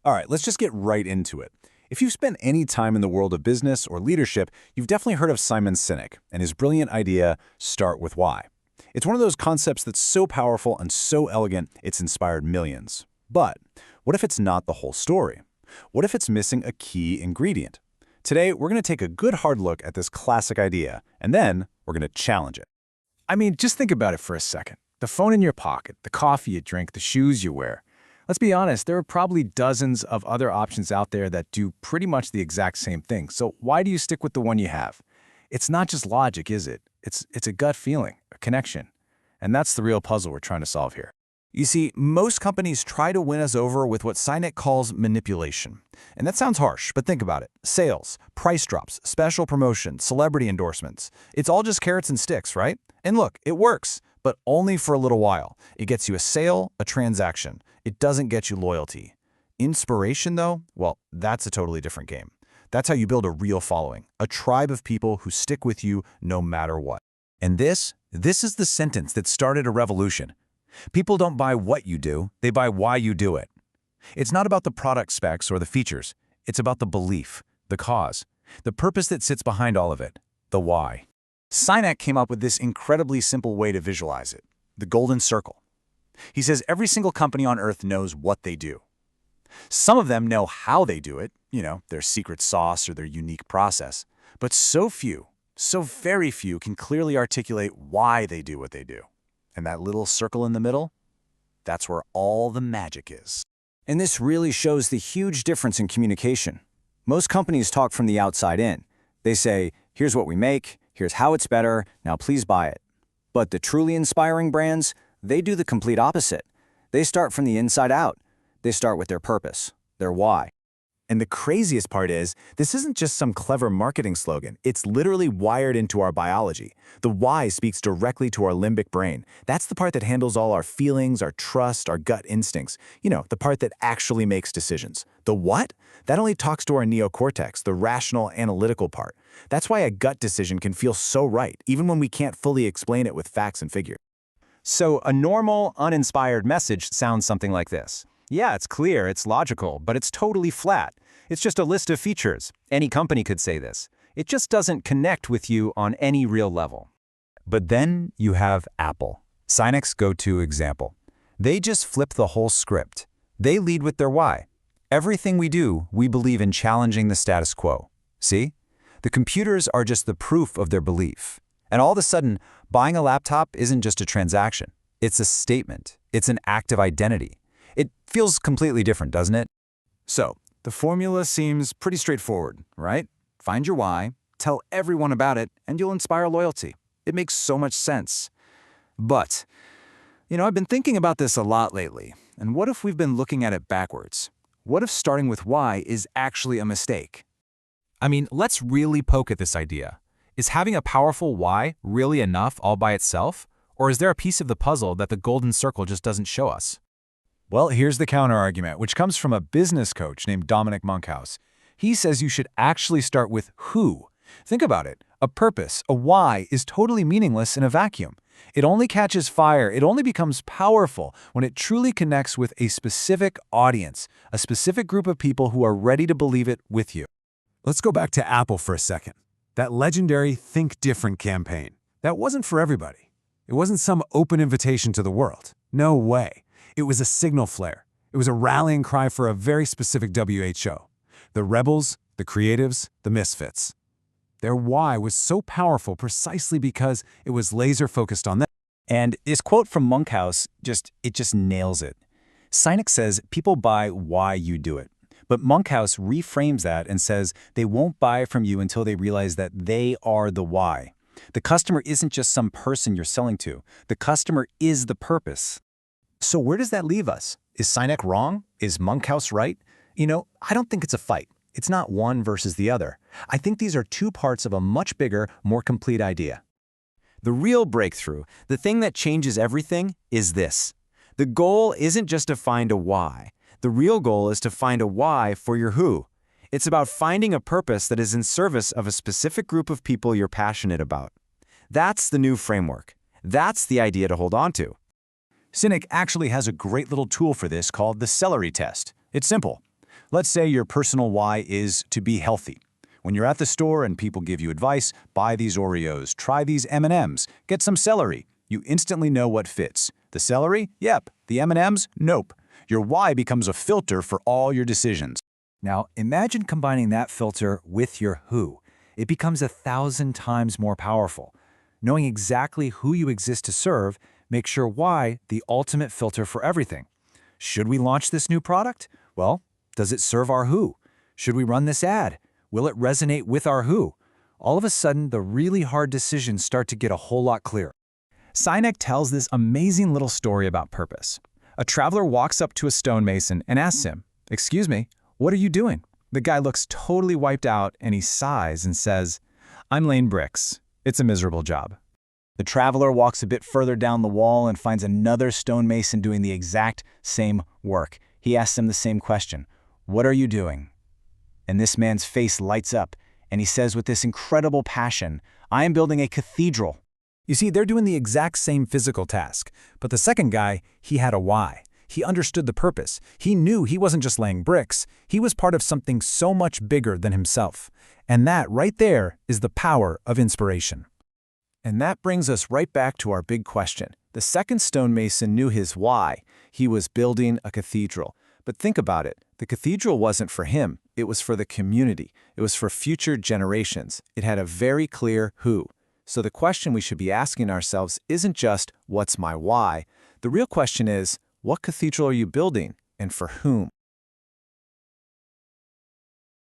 All right, let's just get right into it. If you've spent any time in the world of business or leadership, you've definitely heard of Simon Sinek and his brilliant idea, start with why. It's one of those concepts that's so powerful and so elegant, it's inspired millions. But what if it's not the whole story? What if it's missing a key ingredient? Today, we're going to take a good hard look at this classic idea, and then we're going to challenge it. I mean, just think about it for a second. The phone in your pocket, the coffee you drink, the shoes you wear. Let's be honest, there are probably dozens of other options out there that do pretty much the exact same thing. So why do you stick with the one you have? It's not just logic, is it? It's a gut feeling, a connection. And that's the real puzzle we're trying to solve here. You see, most companies try to win us over with what Sinek calls manipulation. And that sounds harsh, but think about it. Sales, price drops, special promotions, celebrity endorsements. It's all just carrots and sticks, right? And look, it works, but only for a little while. It gets you a sale, a transaction. It doesn't get you loyalty. Inspiration, though, well, that's a totally different game. That's how you build a real following, a tribe of people who stick with you no matter what. And this is the sentence that started a revolution. People don't buy what you do, they buy why you do it. It's not about the product specs or the features. It's about the belief, the cause, the purpose that sits behind all of it, the why. Sinek came up with this incredibly simple way to visualize it, the golden circle. He says every single company on Earth knows what they do. Some of them know how they do it, their secret sauce or their unique process. But so very few can clearly articulate why they do what they do. And that little circle in the middle, that's where all the magic is. And this really shows the huge difference in communication. Most companies talk from the outside in. They say, here's what we make, here's how it's better, now please buy it. But the truly inspiring brands, they do the complete opposite. They start from the inside out. They start with their purpose, their why. And the craziest part is, this isn't just some clever marketing slogan. It's literally wired into our biology. The why speaks directly to our limbic brain. That's the part that handles all our feelings, our trust, our gut instincts. The part that actually makes decisions. The what? That only talks to our neocortex, the rational, analytical part. That's why a gut decision can feel so right, even when we can't fully explain it with facts and figures. So a normal, uninspired message sounds something like this. Yeah, it's clear, it's logical, but it's totally flat. It's just a list of features. Any company could say this. It just doesn't connect with you on any real level. But then you have Apple, Sinek's go-to example. They just flip the whole script. They lead with their why. Everything we do, we believe in challenging the status quo. See? The computers are just the proof of their belief. And all of a sudden, buying a laptop isn't just a transaction. It's a statement. It's an act of identity. It feels completely different, doesn't it? So, the formula seems pretty straightforward, right? Find your why, tell everyone about it, and you'll inspire loyalty. It makes so much sense. But, I've been thinking about this a lot lately. And what if we've been looking at it backwards? What if starting with why is actually a mistake? I mean, let's really poke at this idea. Is having a powerful why really enough all by itself? Or is there a piece of the puzzle that the golden circle just doesn't show us? Well, here's the counter-argument, which comes from a business coach named Dominic Monkhouse. He says you should actually start with who. Think about it. A purpose, a why, is totally meaningless in a vacuum. It only catches fire, it only becomes powerful when it truly connects with a specific audience, a specific group of people who are ready to believe it with you. Let's go back to Apple for a second. That legendary Think Different campaign. That wasn't for everybody. It wasn't some open invitation to the world. No way. It was a signal flare. It was a rallying cry for a very specific WHO. The rebels, the creatives, the misfits. Their why was so powerful precisely because it was laser-focused on them. And this quote from Monkhouse just nails it. Sinek says people buy why you do it. But Monkhouse reframes that and says they won't buy from you until they realize that they are the why. The customer isn't just some person you're selling to. The customer is the purpose. So where does that leave us? Is Sinek wrong? Is Monkhouse right? I don't think it's a fight. It's not one versus the other. I think these are two parts of a much bigger, more complete idea. The real breakthrough, the thing that changes everything, is this. The goal isn't just to find a why. The real goal is to find a why for your who. It's about finding a purpose that is in service of a specific group of people you're passionate about. That's the new framework. That's the idea to hold on to. Sinek actually has a great little tool for this called the celery test. It's simple. Let's say your personal why is to be healthy. When you're at the store and people give you advice, buy these Oreos, try these M&Ms, get some celery, you instantly know what fits. The celery? Yep. The M&Ms? Nope. Your why becomes a filter for all your decisions. Now, imagine combining that filter with your who. It becomes 1,000 times more powerful. Knowing exactly who you exist to serve makes your why the ultimate filter for everything. Should we launch this new product? Well, does it serve our who? Should we run this ad? Will it resonate with our who? All of a sudden, the really hard decisions start to get a whole lot clearer. Sinek tells this amazing little story about purpose. A traveler walks up to a stonemason and asks him, "Excuse me, what are you doing?" The guy looks totally wiped out and he sighs and says, "I'm laying bricks. It's a miserable job." The traveler walks a bit further down the wall and finds another stonemason doing the exact same work. He asks him the same question, "What are you doing?" And this man's face lights up, and he says with this incredible passion, "I am building a cathedral." You see, they're doing the exact same physical task, but the second guy, he had a why. He understood the purpose. He knew he wasn't just laying bricks. He was part of something so much bigger than himself. And that right there is the power of inspiration. And that brings us right back to our big question. The second stonemason knew his why. He was building a cathedral. But think about it. The cathedral wasn't for him. It was for the community. It was for future generations. It had a very clear who. So the question we should be asking ourselves isn't just, what's my why? The real question is, what cathedral are you building and for whom?